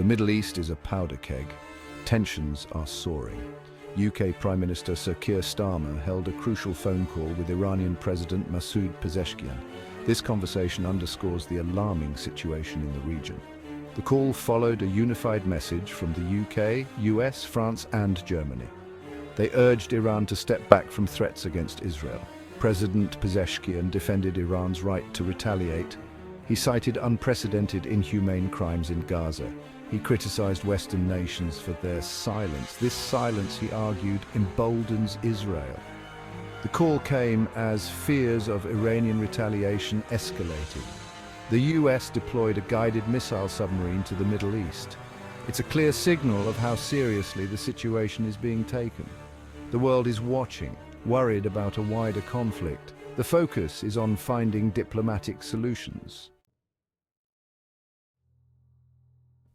The Middle East is a powder keg. Tensions are soaring. UK Prime Minister Sir Keir Starmer held a crucial phone call with Iranian President Masoud Pezeshkian. This conversation underscores the alarming situation in the region. The call followed a unified message from the UK, US, France and Germany. They urged Iran to step back from threats against Israel. President Pezeshkian defended Iran's right to retaliate. He cited unprecedented inhumane crimes in Gaza. He criticized Western nations for their silence. This silence, he argued, emboldens Israel. The call came as fears of Iranian retaliation escalated. The US deployed a guided missile submarine to the Middle East. It's a clear signal of how seriously the situation is being taken. The world is watching, worried about a wider conflict. The focus is on finding diplomatic solutions.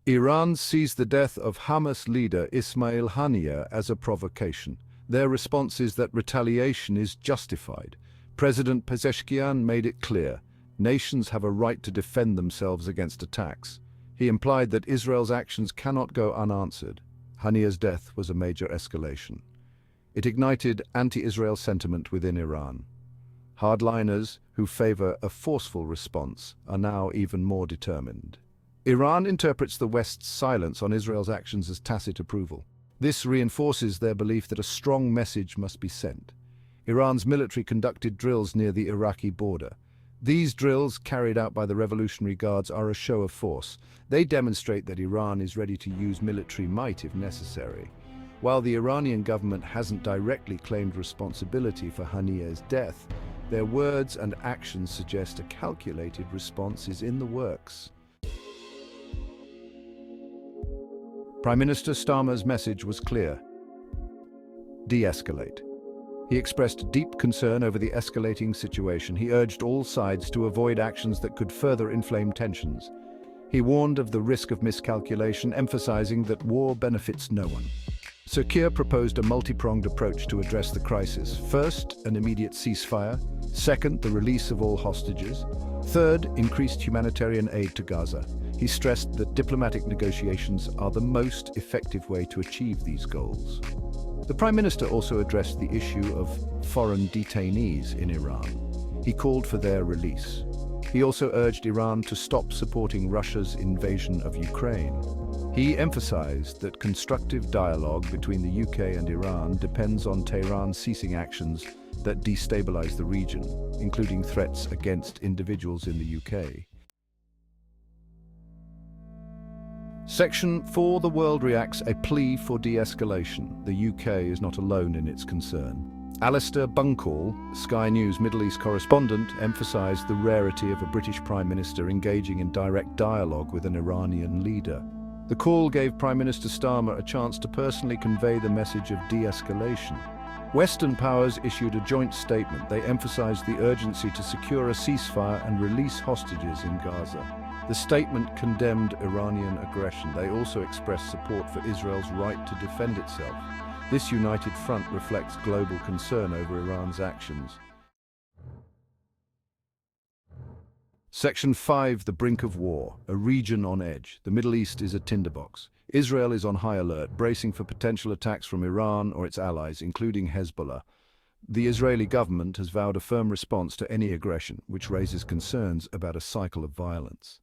Iran sees the death of Hamas leader Ismail Haniyeh as a provocation. Their response is that retaliation is justified. President Pezeshkian made it clear, nations have a right to defend themselves against attacks. He implied that Israel's actions cannot go unanswered. Haniyeh's death was a major escalation. It ignited anti-Israel sentiment within Iran. Hardliners who favor a forceful response are now even more determined. Iran interprets the West's silence on Israel's actions as tacit approval. This reinforces their belief that a strong message must be sent. Iran's military conducted drills near the Iraqi border. These drills, carried out by the Revolutionary Guards, are a show of force. They demonstrate that Iran is ready to use military might if necessary. While the Iranian government hasn't directly claimed responsibility for Haniyeh's death, their words and actions suggest a calculated response is in the works. Prime Minister Starmer's message was clear: de-escalate. He expressed deep concern over the escalating situation. He urged all sides to avoid actions that could further inflame tensions. He warned of the risk of miscalculation, emphasizing that war benefits no one. Sir Keir proposed a multi-pronged approach to address the crisis. First, an immediate ceasefire. Second, the release of all hostages. Third, increased humanitarian aid to Gaza. He stressed that diplomatic negotiations are the most effective way to achieve these goals. The Prime Minister also addressed the issue of foreign detainees in Iran. He called for their release. He also urged Iran to stop supporting Russia's invasion of Ukraine. He emphasized that constructive dialogue between the UK and Iran depends on Tehran ceasing actions that destabilize the region, including threats against individuals in the UK. Section 4. The world reacts: a plea for de-escalation. The UK is not alone in its concern. Alistair Bunkall, Sky News Middle East correspondent, emphasized the rarity of a British Prime Minister engaging in direct dialogue with an Iranian leader. The call gave Prime Minister Starmer a chance to personally convey the message of de-escalation. Western powers issued a joint statement. They emphasized the urgency to secure a ceasefire and release hostages in Gaza. The statement condemned Iranian aggression. They also expressed support for Israel's right to defend itself. This united front reflects global concern over Iran's actions. Section 5. The brink of war, a region on edge. The Middle East is a tinderbox. Israel is on high alert, bracing for potential attacks from Iran or its allies, including Hezbollah. The Israeli government has vowed a firm response to any aggression, which raises concerns about a cycle of violence.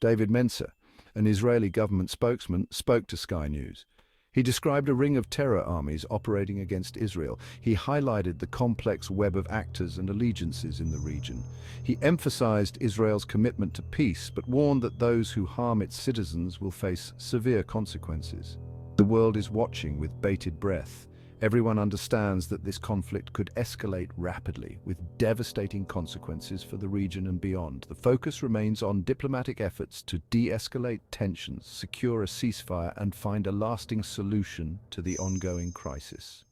David Mencer, an Israeli government spokesman, spoke to Sky News. He described a ring of terror armies operating against Israel. He highlighted the complex web of actors and allegiances in the region. He emphasized Israel's commitment to peace, but warned that those who harm its citizens will face severe consequences. The world is watching with bated breath. Everyone understands that this conflict could escalate rapidly, with devastating consequences for the region and beyond. The focus remains on diplomatic efforts to de-escalate tensions, secure a ceasefire, and find a lasting solution to the ongoing crisis.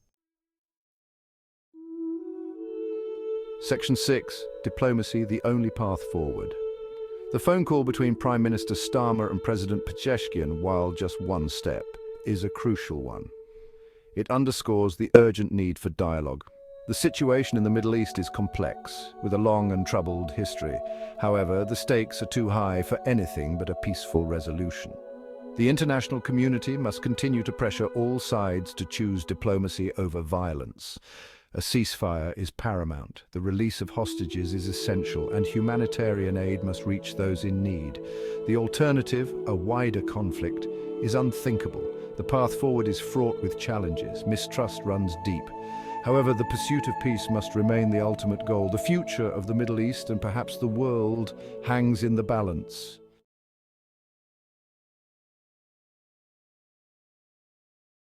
Section 6. Diplomacy, the only path forward. The phone call between Prime Minister Starmer and President Pezeshkian, while just one step, is a crucial one. It underscores the urgent need for dialogue. The situation in the Middle East is complex, with a long and troubled history. However, the stakes are too high for anything but a peaceful resolution. The international community must continue to pressure all sides to choose diplomacy over violence. A ceasefire is paramount, the release of hostages is essential, and humanitarian aid must reach those in need. The alternative, a wider conflict, is unthinkable. The path forward is fraught with challenges. Mistrust runs deep. However, the pursuit of peace must remain the ultimate goal. The future of the Middle East and perhaps the world hangs in the balance.